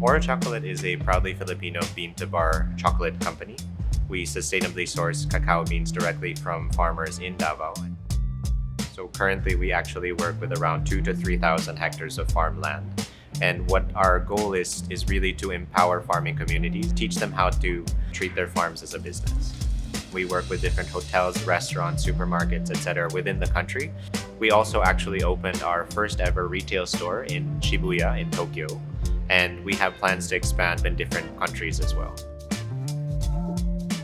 Auro Chocolate is a proudly Filipino bean-to-bar chocolate company. We sustainably source cacao beans directly from farmers in Davao. So currently, we actually work with around 2 to 3,000 hectares of farmland. And what our goal is really to empower farming communities, teach them how to treat their farms as a business. We work with different hotels, restaurants, supermarkets, etc. within the country. We also actually opened our first ever retail store in Shibuya in Tokyo. And we have plans to expand in different countries as well.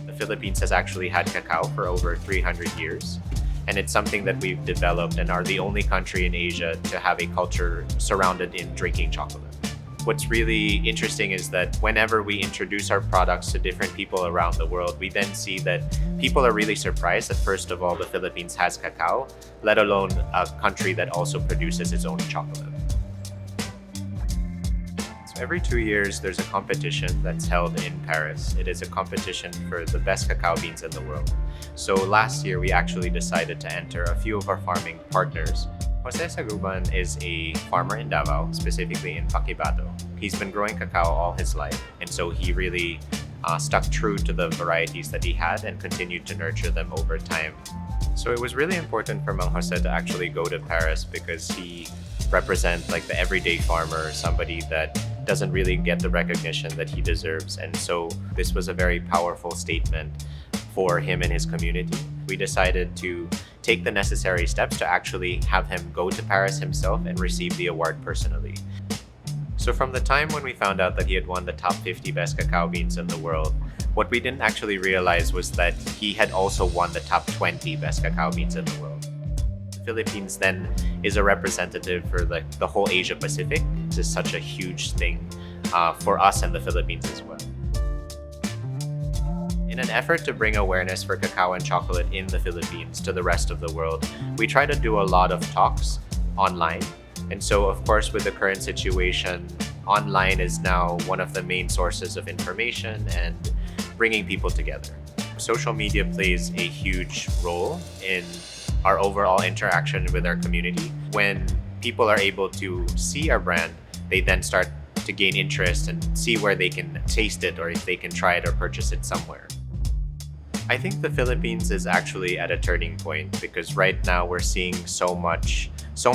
The Philippines has actually had cacao for over 300 years. And it's something that we've developed and are the only country in Asia to have a culture surrounded in drinking chocolate. What's really interesting is that whenever we introduce our products to different people around the world, we then see that people are really surprised that first of all, the Philippines has cacao, let alone a country that also produces its own chocolate. So every 2 years, there's a competition that's held in Paris. It is a competition for the best cacao beans in the world. So last year, we actually decided to enter a few of our farming partners. Jose Saguban is a farmer in Davao, specifically in Paquibato. He's been growing cacao all his life, and so he really stuck true to the varieties that he had and continued to nurture them over time. So it was really important for Mang Jose to actually go to Paris because he represents like the everyday farmer, somebody that doesn't really get the recognition that he deserves. And so this was a very powerful statement for him and his community. We decided to take the necessary steps to actually have him go to Paris himself and receive the award personally. So from the time when we found out that he had won the top 50 best cacao beans in the world, what we didn't actually realize was that he had also won the top 20 best cacao beans in the world. The Philippines then is a representative for the whole Asia Pacific. This is such a huge thing for us and the Philippines as well. In an effort to bring awareness for cacao and chocolate in the Philippines to the rest of the world, we try to do a lot of talks online. And so, of course, with the current situation, online is now one of the main sources of information and bringing people together. Social media plays a huge role in our overall interaction with our community. When people are able to see our brand, they then start to gain interest and see where they can taste it or if they can try it or purchase it somewhere. I think the Philippines is actually at a turning point because right now we're seeing so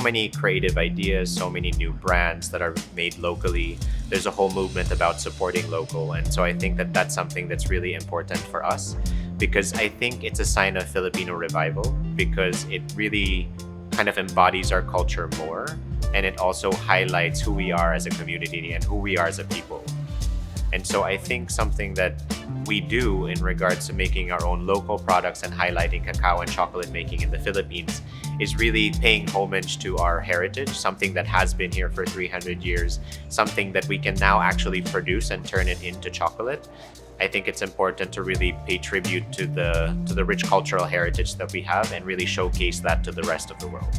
many creative ideas, so many new brands that are made locally. There's a whole movement about supporting local. And so I think that that's something that's really important for us because I think it's a sign of Filipino revival because it really kind of embodies our culture more and it also highlights who we are as a community and who we are as a people. And so I think something that we do in regards to making our own local products and highlighting cacao and chocolate making in the Philippines is really paying homage to our heritage, something that has been here for 300 years, something that we can now actually produce and turn it into chocolate. I think it's important to really pay tribute to the rich cultural heritage that we have and really showcase that to the rest of the world.